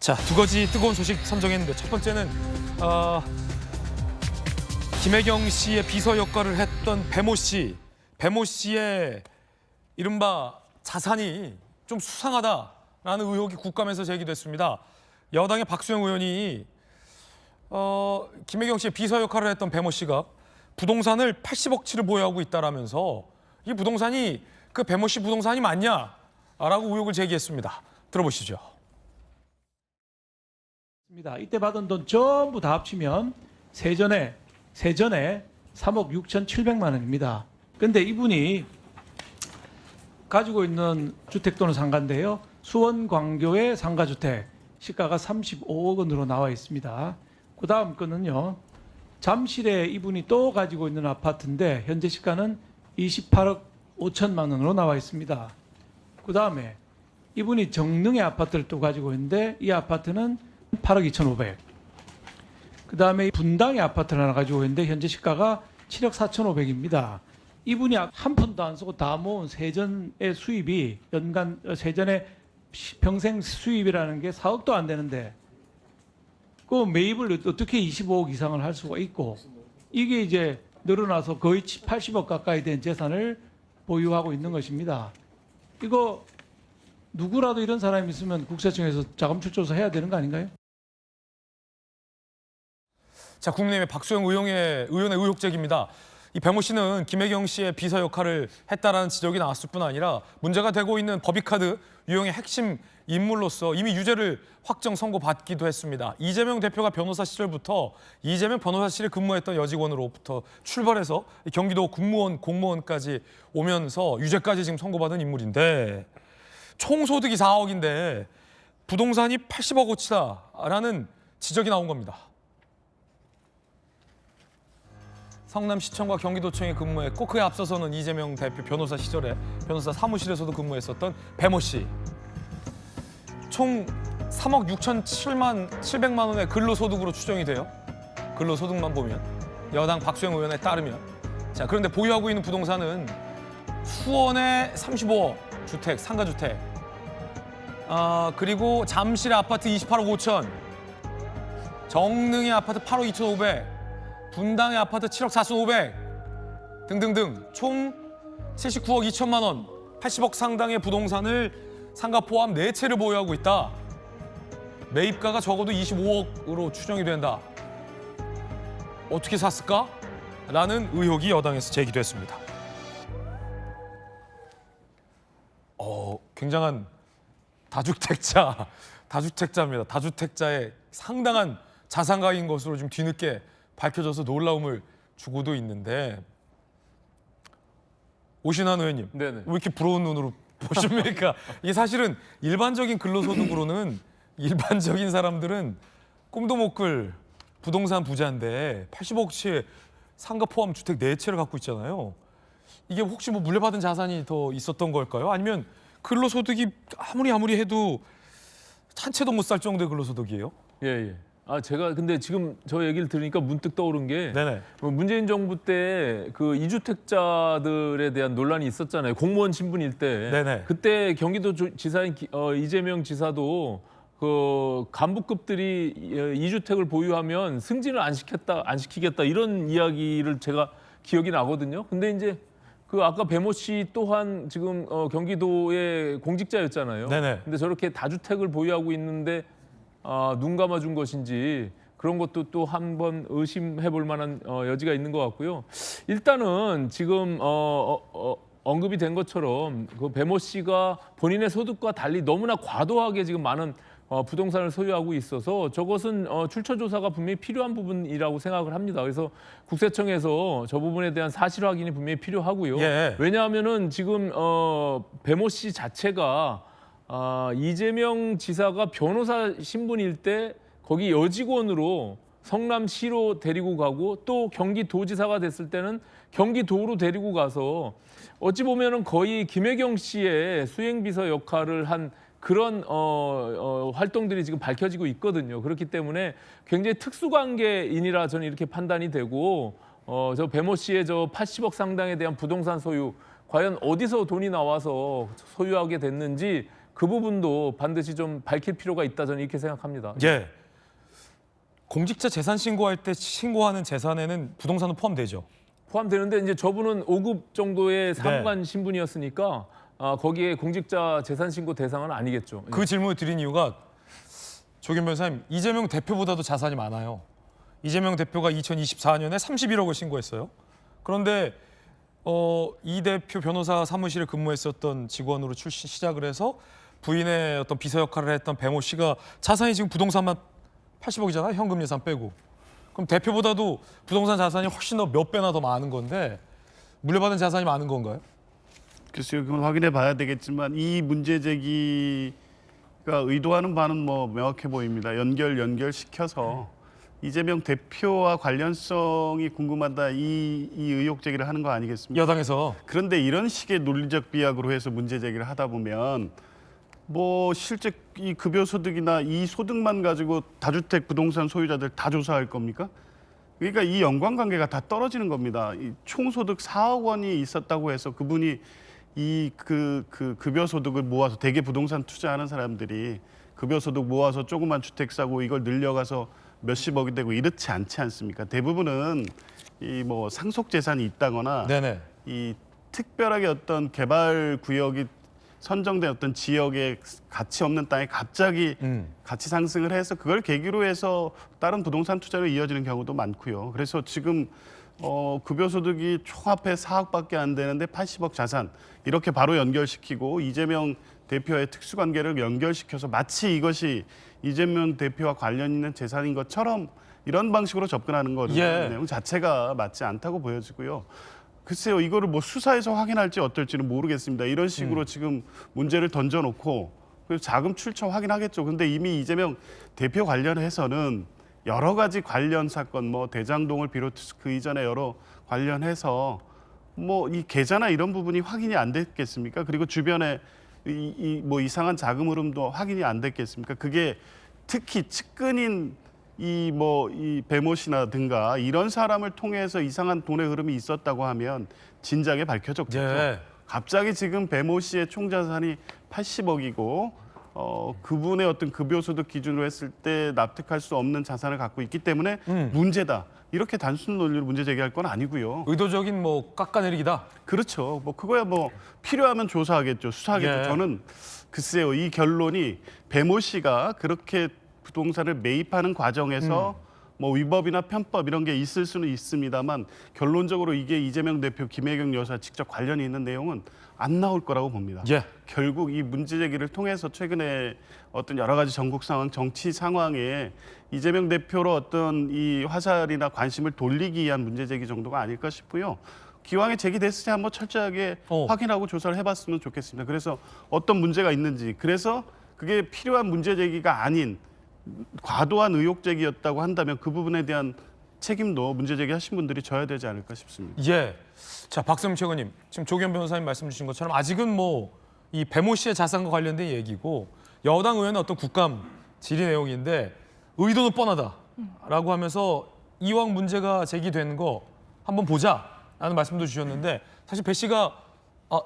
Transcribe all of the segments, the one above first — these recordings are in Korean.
자, 두 가지 뜨거운 소식 선정했는데 첫 번째는 김혜경 씨의 비서 역할을 했던 배모 씨. 배모 씨의 이른바 자산이 좀 수상하다라는 의혹이 국감에서 제기됐습니다. 여당의 박수영 의원이 김혜경 씨의 비서 역할을 했던 배모 씨가 부동산을 80억치를 보유하고 있다라면서 이 부동산이 그 배모 씨 부동산이 맞냐라고 의혹을 제기했습니다. 들어보시죠. 이때 받은 돈 전부 다 합치면 세전에 3억 6,700만 원입니다. 근데 이분이 가지고 있는 주택 또는 상가인데요. 수원 광교의 상가주택 시가가 35억 원으로 나와 있습니다. 그 다음 거는요. 잠실에 이분이 또 가지고 있는 아파트인데 현재 시가는 28억 5천만 원으로 나와 있습니다. 그 다음에 이분이 정릉의 아파트를 또 가지고 있는데 이 아파트는 8억 2,500. 그 다음에 분당의 아파트를 하나 가지고 있는데 현재 시가가 7억 4,500입니다. 이분이 한 푼도 안 쓰고 다 모은 세전의 수입이 연간 세전의 평생 수입이라는 게 4억도 안 되는데 그 매입을 어떻게 25억 이상을 할 수가 있고 이게 이제 늘어나서 거의 80억 가까이 된 재산을 보유하고 있는 것입니다. 이거 누구라도 이런 사람이 있으면 국세청에서 자금출조사 해야 되는 거 아닌가요? 자, 국민의힘의 박수영 의원의 의혹 제기입니다. 이 배모 씨는 김혜경 씨의 비서 역할을 했다라는 지적이 나왔을 뿐 아니라 문제가 되고 있는 법익카드 유형의 핵심 인물로서 이미 유죄를 확정 선고받기도 했습니다. 이재명 대표가 변호사 시절부터 이재명 변호사실에 근무했던 여직원으로부터 출발해서 경기도 공무원까지 오면서 유죄까지 지금 선고받은 인물인데 총 소득이 4억인데 부동산이 80억어치다라는 지적이 나온 겁니다. 성남시청과 경기도청에 근무했고 그에 앞서서는 이재명 대표 변호사 시절에 변호사 사무실에서도 근무했었던 배모 씨. 총 3억 6,700만 원의 근로소득으로 추정이 돼요. 근로소득만 보면. 여당 박수영 의원에 따르면. 자, 그런데 보유하고 있는 부동산은 수원의 35억 주택, 상가주택. 그리고 잠실의 아파트 28억 5천. 정릉의 아파트 8억 2,500. 분당의 아파트 7억 4,500 등등등 총 79억 2천만 원, 80억 상당의 부동산을 상가 포함 4채를 보유하고 있다. 매입가가 적어도 25억으로 추정이 된다. 어떻게 샀을까? 라는 의혹이 여당에서 제기됐습니다. 굉장한 다주택자입니다. 다주택자의 상당한 자산가인 것으로 좀 뒤늦게 밝혀져서 놀라움을 주고도 있는데 오신환 의원님, 네네. 왜 이렇게 부러운 눈으로 보십니까? 이게 사실은 일반적인 근로소득으로는 일반적인 사람들은 꿈도 못 꿀 부동산 부자인데 80억치의 상가 포함 주택 4채를 갖고 있잖아요. 이게 혹시 뭐 물려받은 자산이 더 있었던 걸까요? 아니면 근로소득이 아무리 해도 한 채도 못 살 정도의 근로소득이에요? 예. 제가 근데 지금 저 얘기를 들으니까 문득 떠오른 게 네네. 문재인 정부 때 그 이주택자들에 대한 논란이 있었잖아요. 공무원 신분일 때. 네네. 그때 경기도 지사인 이재명 지사도 그 간부급들이 이주택을 보유하면 승진을 안 시키겠다 이런 이야기를 제가 기억이 나거든요. 근데 이제 그 아까 배모 씨 또한 지금 경기도의 공직자였잖아요. 네네. 근데 저렇게 다주택을 보유하고 있는데 눈 감아준 것인지 그런 것도 또 한번 의심해 볼 만한 여지가 있는 것 같고요. 일단은 지금 언급이 된 것처럼 그 배모 씨가 본인의 소득과 달리 너무나 과도하게 지금 많은 부동산을 소유하고 있어서 저것은 출처 조사가 분명히 필요한 부분이라고 생각을 합니다. 그래서 국세청에서 저 부분에 대한 사실 확인이 분명히 필요하고요. 예. 왜냐하면은 지금 배모 씨 자체가 이재명 지사가 변호사 신분일 때 거기 여직원으로 성남시로 데리고 가고 또 경기도지사가 됐을 때는 경기도로 데리고 가서 어찌 보면은 거의 김혜경 씨의 수행비서 역할을 한 그런 활동들이 지금 밝혀지고 있거든요. 그렇기 때문에 굉장히 특수관계인이라 저는 이렇게 판단이 되고 저 배모 씨의 저 80억 상당에 대한 부동산 소유 과연 어디서 돈이 나와서 소유하게 됐는지 그 부분도 반드시 좀 밝힐 필요가 있다 저는 이렇게 생각합니다. 예. 공직자 재산 신고할 때 신고하는 재산에는 부동산은 포함되죠. 포함되는데 이제 저분은 5급 정도의 사무관 신분이었으니까 거기에 공직자 재산 신고 대상은 아니겠죠. 그 질문을 드린 이유가 조경 변호사님, 이재명 대표보다도 자산이 많아요. 이재명 대표가 2024년에 31억을 신고했어요. 그런데 이 대표 변호사 사무실에 근무했었던 직원으로 시작을 해서 부인의 어떤 비서 역할을 했던 배모 씨가 자산이 지금 부동산만 80억이잖아요. 현금 예산 빼고. 그럼 대표보다도 부동산 자산이 훨씬 더 몇 배나 더 많은 건데 물려받은 자산이 많은 건가요? 글쎄요, 그건 확인해 봐야 되겠지만 이 문제 제기가 의도하는 바는 뭐 명확해 보입니다. 연결시켜서 이재명 대표와 관련성이 궁금하다 이 의혹 제기를 하는 거 아니겠습니까? 여당에서. 그런데 이런 식의 논리적 비약으로 해서 문제 제기를 하다 보면 뭐 실제 이 급여 소득이나 이 소득만 가지고 다주택 부동산 소유자들 다 조사할 겁니까? 그러니까 이 연관관계가 다 떨어지는 겁니다. 이 총소득 4억 원이 있었다고 해서 그분이 이 급여 소득을 모아서 대개 부동산 투자하는 사람들이 급여 소득 모아서 조그만 주택 사고 이걸 늘려가서 몇십억이 되고 이렇지 않지 않습니까? 대부분은 이 뭐 상속 재산이 있다거나 네네. 이 특별하게 어떤 개발 구역이 선정된 어떤 지역에 가치 없는 땅에 갑자기 가치 상승을 해서 그걸 계기로 해서 다른 부동산 투자로 이어지는 경우도 많고요. 그래서 지금 급여소득이 총합해 4억밖에 안 되는데 80억 자산 이렇게 바로 연결시키고 이재명 대표의 특수관계를 연결시켜서 마치 이것이 이재명 대표와 관련 있는 재산인 것처럼 이런 방식으로 접근하는 거 내용 자체가 맞지 않다고 보여지고요. 글쎄요, 이거를 뭐 수사에서 확인할지 어떨지는 모르겠습니다. 이런 식으로 지금 문제를 던져놓고 그래서 자금 출처 확인하겠죠. 근데 이미 이재명 대표 관련해서는 여러 가지 관련 사건, 뭐 대장동을 비롯해서 그 이전에 여러 관련해서 뭐 이 계좌나 이런 부분이 확인이 안 됐겠습니까? 그리고 주변에 뭐 이상한 자금 흐름도 확인이 안 됐겠습니까? 그게 특히 측근인 이 배모 씨라든가 이런 사람을 통해서 이상한 돈의 흐름이 있었다고 하면 진작에 밝혀졌겠죠. 예. 갑자기 지금 배모 씨의 총자산이 80억이고 그분의 어떤 급여소득 기준으로 했을 때 납득할 수 없는 자산을 갖고 있기 때문에 문제다. 이렇게 단순 논리로 문제 제기할 건 아니고요. 의도적인 뭐 깎아내리기다. 그렇죠. 뭐 그거야 뭐 필요하면 조사하겠죠. 수사하겠죠. 예. 저는 글쎄요. 이 결론이 배모 씨가 그렇게 부동산을 매입하는 과정에서 뭐 위법이나 편법 이런 게 있을 수는 있습니다만 결론적으로 이게 이재명 대표, 김혜경 여사 직접 관련이 있는 내용은 안 나올 거라고 봅니다. 예. 결국 이 문제 제기를 통해서 최근에 어떤 여러 가지 전국 상황, 정치 상황에 이재명 대표로 어떤 이 화살이나 관심을 돌리기 위한 문제 제기 정도가 아닐까 싶고요. 기왕에 제기됐으니 한번 철저하게 확인하고 조사를 해봤으면 좋겠습니다. 그래서 어떤 문제가 있는지, 그래서 그게 필요한 문제 제기가 아닌 과도한 의혹 제기였다고 한다면 그 부분에 대한 책임도 문제 제기하신 분들이 져야 되지 않을까 싶습니다. 예. 자, 박세웅 최고님, 지금 조기현 변호사님 말씀 주신 것처럼 아직은 뭐 이 배모 씨의 자산과 관련된 얘기고 여당 의원은 어떤 국감 질의 내용인데 의도는 뻔하다라고 하면서 이왕 문제가 제기된 거 한번 보자라는 말씀도 주셨는데 사실 배 씨가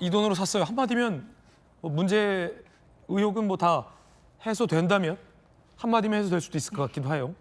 이 돈으로 샀어요 한마디면 뭐 문제 의혹은 뭐 다 해소된다면 한마디면 해소될 수도 있을 것 같기도 해요.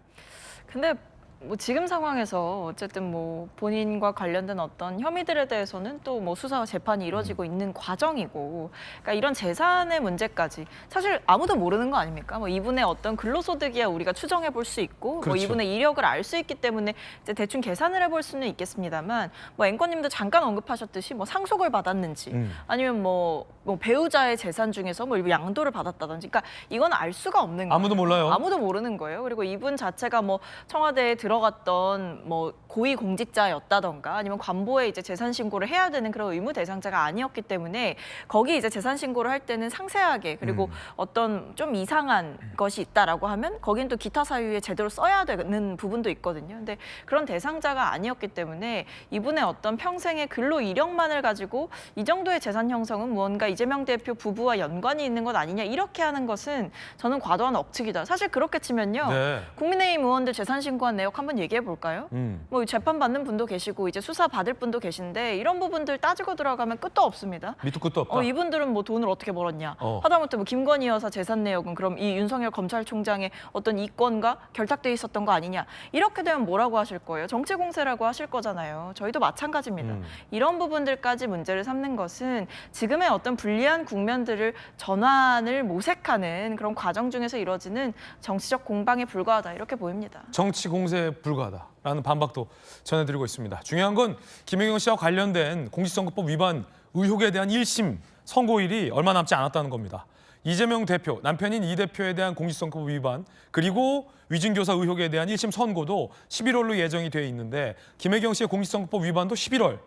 근데 뭐 지금 상황에서 어쨌든 뭐 본인과 관련된 어떤 혐의들에 대해서는 또 뭐 수사와 재판이 이루어지고 있는 과정이고, 그러니까 이런 재산의 문제까지 사실 아무도 모르는 거 아닙니까? 뭐 이분의 어떤 근로소득이야 우리가 추정해 볼 수 있고, 그렇죠. 뭐 이분의 이력을 알 수 있기 때문에 이제 대충 계산을 해볼 수는 있겠습니다만, 뭐 앵커님도 잠깐 언급하셨듯이 뭐 상속을 받았는지, 아니면 뭐 배우자의 재산 중에서 뭐 일부 양도를 받았다든지, 그러니까 이건 알 수가 없는 거예요. 아무도 몰라요. 아무도 모르는 거예요. 그리고 이분 자체가 뭐 청와대에 들어갔던 뭐 고위 공직자였다던가 아니면 관보에 이제 재산 신고를 해야 되는 그런 의무 대상자가 아니었기 때문에 거기 이제 재산 신고를 할 때는 상세하게, 그리고 어떤 좀 이상한 것이 있다라고 하면 거긴 또 기타 사유에 제대로 써야 되는 부분도 있거든요. 근데 그런 대상자가 아니었기 때문에 이분의 어떤 평생의 근로 이력만을 가지고 이 정도의 재산 형성은 무언가 이재명 대표 부부와 연관이 있는 것 아니냐 이렇게 하는 것은 저는 과도한 억측이다. 사실 그렇게 치면요. 네. 국민의힘 의원들 재산 신고한 내역 내역 한번 얘기해 볼까요? 뭐 재판 받는 분도 계시고 이제 수사 받을 분도 계신데 이런 부분들 따지고 들어가면 끝도 없습니다. 밑도 끝도 없다. 이분들은 뭐 돈을 어떻게 벌었냐? 하다못해 뭐 김건희 여사 재산 내역은 그럼 이 윤석열 검찰총장의 어떤 이권과 결탁돼 있었던 거 아니냐? 이렇게 되면 뭐라고 하실 거예요? 정치 공세라고 하실 거잖아요. 저희도 마찬가지입니다. 이런 부분들까지 문제를 삼는 것은 지금의 어떤 불리한 국면들을 전환을 모색하는 그런 과정 중에서 이루어지는 정치적 공방에 불과하다 이렇게 보입니다. 정치 공세에 불과하다라는 반박도 전해드리고 있습니다. 중요한 건 김혜경 씨와 관련된 공직선거법 위반 의혹에 대한 1심 선고일이 얼마 남지 않았다는 겁니다. 이재명 대표, 남편인 이 대표에 대한 공직선거법 위반 그리고 위증교사 의혹에 대한 1심 선고도 11월로 예정이 되어 있는데 김혜경 씨의 공직선거법 위반도 11월,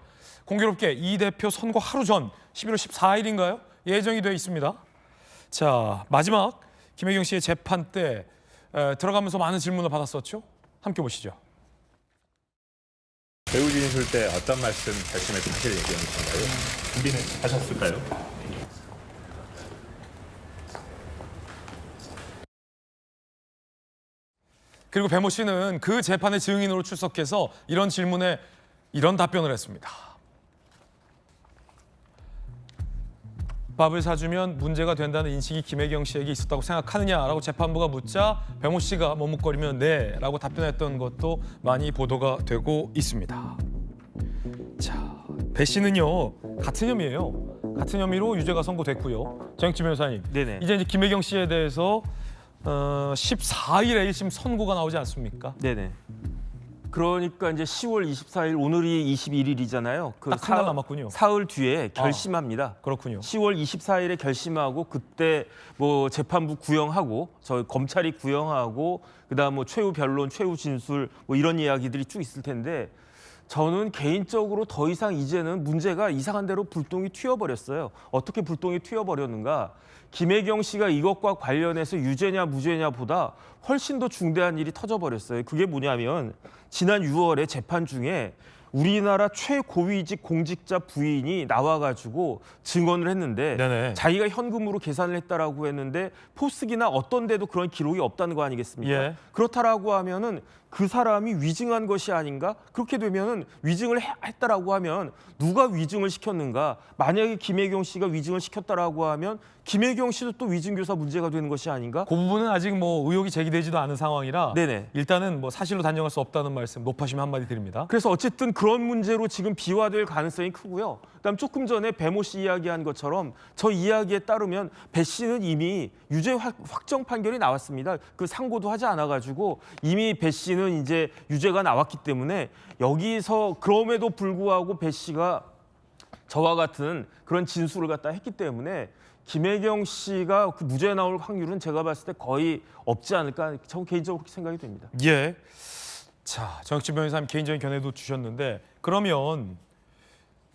공교롭게 이 대표 선고 하루 전 11월 14일인가요? 예정이 되어 있습니다. 자, 마지막 김혜경 씨의 재판 때 들어가면서 많은 질문을 받았었죠. 함께 보시죠. 배우 진술 때 어떤 말씀 결심을 사실 얘기하는 건가요? 준비는 하셨을까요? 그리고 배모 씨는 그 재판의 증인으로 출석해서 이런 질문에 이런 답변을 했습니다. 밥을 사주면 문제가 된다는 인식이 김혜경 씨에게 있었다고 생각하느냐라고 재판부가 묻자 배모 씨가 머뭇거리며 네라고 답변했던 것도 많이 보도가 되고 있습니다. 자, 배 씨는요 같은 혐의예요. 같은 혐의로 유죄가 선고됐고요. 정익진 변호사님, 네네. 이제 김혜경 씨에 대해서 14일에 1심 선고가 나오지 않습니까? 네네. 그러니까 이제 10월 24일 오늘이 21일이잖아요. 딱 한 달 남았군요. 사흘 뒤에 결심합니다. 그렇군요. 10월 24일에 결심하고 그때 뭐 재판부 구형하고 저 검찰이 구형하고 그다음 뭐 최후 변론, 최후 진술 뭐 이런 이야기들이 쭉 있을 텐데 저는 개인적으로 더 이상 이제는 문제가 이상한 대로 불똥이 튀어버렸어요. 어떻게 불똥이 튀어버렸는가? 김혜경 씨가 이것과 관련해서 유죄냐 무죄냐보다 훨씬 더 중대한 일이 터져버렸어요. 그게 뭐냐면 지난 6월에 재판 중에 우리나라 최고위직 공직자 부인이 나와가지고 증언을 했는데 네네. 자기가 현금으로 계산을 했다라고 했는데 포스기나 어떤 데도 그런 기록이 없다는 거 아니겠습니까? 예. 그렇다라고 하면은 그 사람이 위증한 것이 아닌가? 그렇게 되면은 위증을 했다라고 하면 누가 위증을 시켰는가? 만약에 김혜경 씨가 위증을 시켰다라고 하면 김혜경 씨도 또 위증교사 문제가 되는 것이 아닌가? 그 부분은 아직 뭐 의혹이 제기되지도 않은 상황이라 네네. 일단은 뭐 사실로 단정할 수 없다는 말씀 높아시면 한마디 드립니다. 그래서 어쨌든 그런 문제로 지금 비화될 가능성이 크고요. 그다음 조금 전에 배모 씨 이야기한 것처럼 저 이야기에 따르면 배 씨는 이미 유죄 확정 판결이 나왔습니다. 그 상고도 하지 않아가지고 이미 배 씨는 이제 유죄가 나왔기 때문에 여기서 그럼에도 불구하고 배 씨가 저와 같은 그런 진술을 갖다 했기 때문에 김혜경 씨가 그 무죄 나올 확률은 제가 봤을 때 거의 없지 않을까 저는 개인적으로 그렇게 생각이 됩니다. 예. 자, 정익진 변호사님 개인적인 견해도 주셨는데 그러면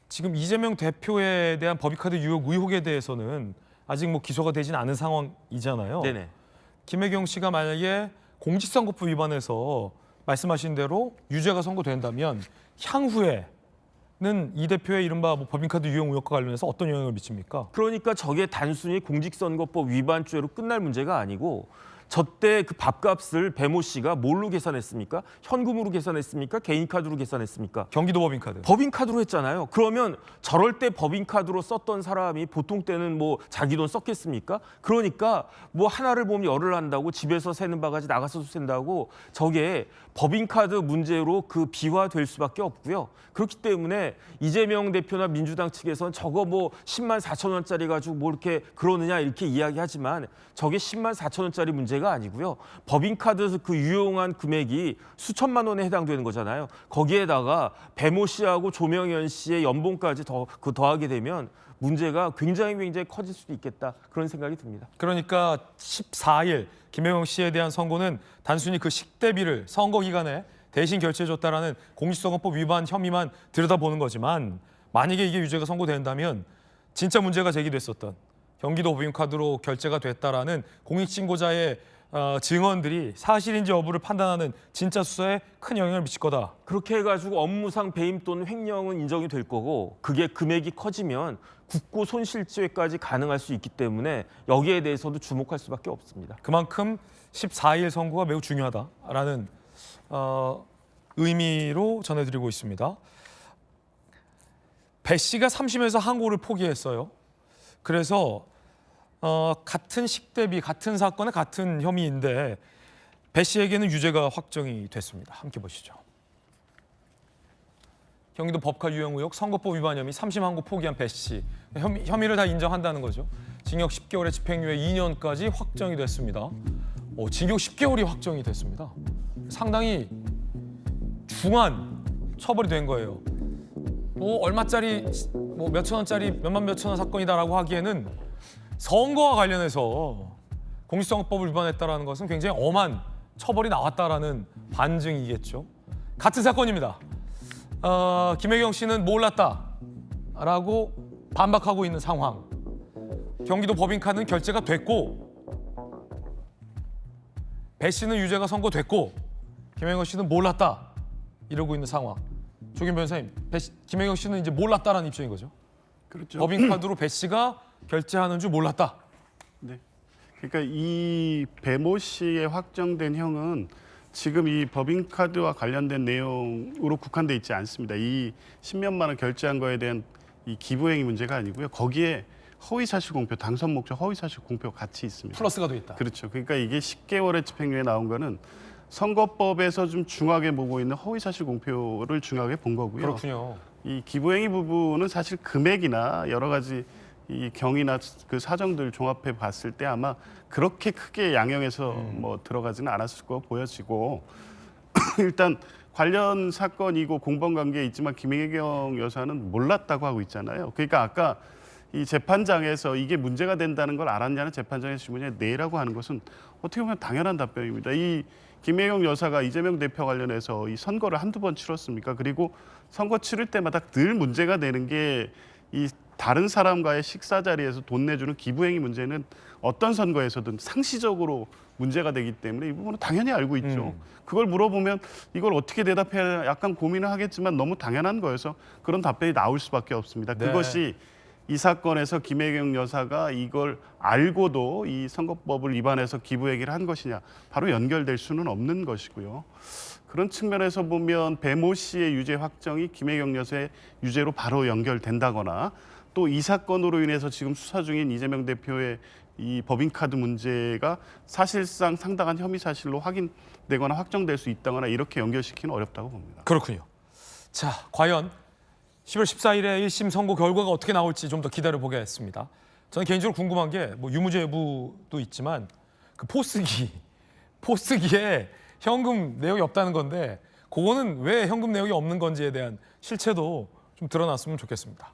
지금 이재명 대표에 대한 법인카드 유혹 의혹에 대해서는 아직 뭐 기소가 되진 않은 상황이잖아요. 네네. 김혜경 씨가 만약에 공직선거법 위반해서 말씀하신 대로 유죄가 선고된다면 향후에는 이 대표의 이른바 뭐 법인카드 유용 의혹과 관련해서 어떤 영향을 미칩니까? 그러니까 저게 단순히 공직선거법 위반죄로 끝날 문제가 아니고 저때 그 밥값을 배모 씨가 뭘로 계산했습니까? 현금으로 계산했습니까? 개인카드로 계산했습니까? 경기도 법인카드. 법인카드로 했잖아요. 그러면 저럴 때 법인카드로 썼던 사람이 보통 때는 뭐 자기 돈 썼겠습니까? 그러니까 뭐 하나를 보면 열을 한다고 집에서 세는 바가지 나가서도 센다고 저게 법인카드 문제로 그 비화될 수밖에 없고요. 그렇기 때문에 이재명 대표나 민주당 측에서는 저거 뭐 10만 4천 원짜리 가지고 뭐 이렇게 그러느냐 이렇게 이야기하지만 저게 10만 4천 원짜리 문제가 아니고요. 법인카드 그 유용한 금액이 수천만 원에 해당되는 거잖아요. 거기에다가 배모 씨하고 조명현 씨의 연봉까지 더하게 되면 문제가 굉장히 커질 수도 있겠다 그런 생각이 듭니다. 그러니까 14일 김혜경 씨에 대한 선고는 단순히 그 식대비를 선거 기간에 대신 결제해줬다라는 공직선거법 위반 혐의만 들여다보는 거지만 만약에 이게 유죄가 선고된다면 진짜 문제가 제기됐었던 경기도 법인카드로 결제가 됐다라는 공익신고자의 증언들이 사실인지 여부를 판단하는 진짜 수사에 큰 영향을 미칠 거다. 그렇게 해가지고 업무상 배임 또는 횡령은 인정이 될 거고 그게 금액이 커지면 국고 손실죄까지 가능할 수 있기 때문에 여기에 대해서도 주목할 수밖에 없습니다. 그만큼 14일 선고가 매우 중요하다라는 의미로 전해드리고 있습니다. 배 씨가 3심에서 항고를 포기했어요. 그래서 같은 식대비, 같은 사건의 같은 혐의인데 배 씨에게는 유죄가 확정이 됐습니다. 함께 보시죠. 경기도 법카 유용 의혹 선거법 위반 혐의 3심 항고 포기한 배 씨. 혐의를 다 인정한다는 거죠. 징역 10개월에 집행유예 2년까지 확정이 됐습니다. 징역 10개월이 확정이 됐습니다. 상당히 중한 처벌이 된 거예요. 얼마짜리, 몇천 원짜리, 몇만 몇천 원 사건이다라고 하기에는 선거와 관련해서 공직선거법을 위반했다라는 것은 굉장히 엄한 처벌이 나왔다라는 반증이겠죠. 같은 사건입니다. 김혜경 씨는 몰랐다라고 반박하고 있는 상황. 경기도 법인카드는 결제가 됐고 배 씨는 유죄가 선고됐고 김혜경 씨는 몰랐다 이러고 있는 상황. 조kim 변호사님, 김혜경 씨는 이제 몰랐다라는 입장인 거죠. 그렇죠. 법인카드로 배 씨가 결제하는 줄 몰랐다. 네. 그러니까 이 배모 씨의 확정된 형은 지금 이 법인카드와 관련된 내용으로 국한돼 있지 않습니다. 이 10몇만 원 결제한 거에 대한 이 기부행위 문제가 아니고요. 거기에 허위사실 공표, 당선 목적 허위사실 공표가 같이 있습니다. 플러스가 돼 있다. 그렇죠. 그러니까 이게 10개월의 집행유예 나온 거는 선거법에서 좀 중하게 보고 있는 허위사실 공표를 중하게 본 거고요. 그렇군요. 이 기부행위 부분은 사실 금액이나 여러 가지 이 경위나 그 사정들 종합해 봤을 때 아마 그렇게 크게 양형해서 뭐 들어가지는 않았을 거 보여지고 일단 관련 사건이고 공범 관계에 있지만 김혜경 여사는 몰랐다고 하고 있잖아요. 그러니까 아까 이 재판장에서 이게 문제가 된다는 걸 알았냐는 재판장의 질문에 네라고 하는 것은 어떻게 보면 당연한 답변입니다. 이 김혜경 여사가 이재명 대표 관련해서 이 선거를 한두 번 치렀습니까? 그리고 선거 치를 때마다 늘 문제가 되는 게 이 다른 사람과의 식사 자리에서 돈 내주는 기부행위 문제는 어떤 선거에서든 상시적으로 문제가 되기 때문에 이 부분은 당연히 알고 있죠. 그걸 물어보면 이걸 어떻게 대답해야 약간 고민을 하겠지만 너무 당연한 거여서 그런 답변이 나올 수밖에 없습니다. 네. 그것이 이 사건에서 김혜경 여사가 이걸 알고도 이 선거법을 위반해서 기부 얘기를 한 것이냐 바로 연결될 수는 없는 것이고요. 그런 측면에서 보면 배모 씨의 유죄 확정이 김혜경 여사의 유죄로 바로 연결된다거나 또 이 사건으로 인해서 지금 수사 중인 이재명 대표의 이 법인카드 문제가 사실상 상당한 혐의 사실로 확인되거나 확정될 수 있다거나 이렇게 연결시키는 어렵다고 봅니다. 그렇군요. 자, 과연 10월 14일에 1심 선고 결과가 어떻게 나올지 좀 더 기다려 보겠습니다. 저는 개인적으로 궁금한 게 뭐 유무죄 여부도 있지만 그 포스기에 현금 내역이 없다는 건데 그거는 왜 현금 내역이 없는 건지에 대한 실체도 좀 드러났으면 좋겠습니다.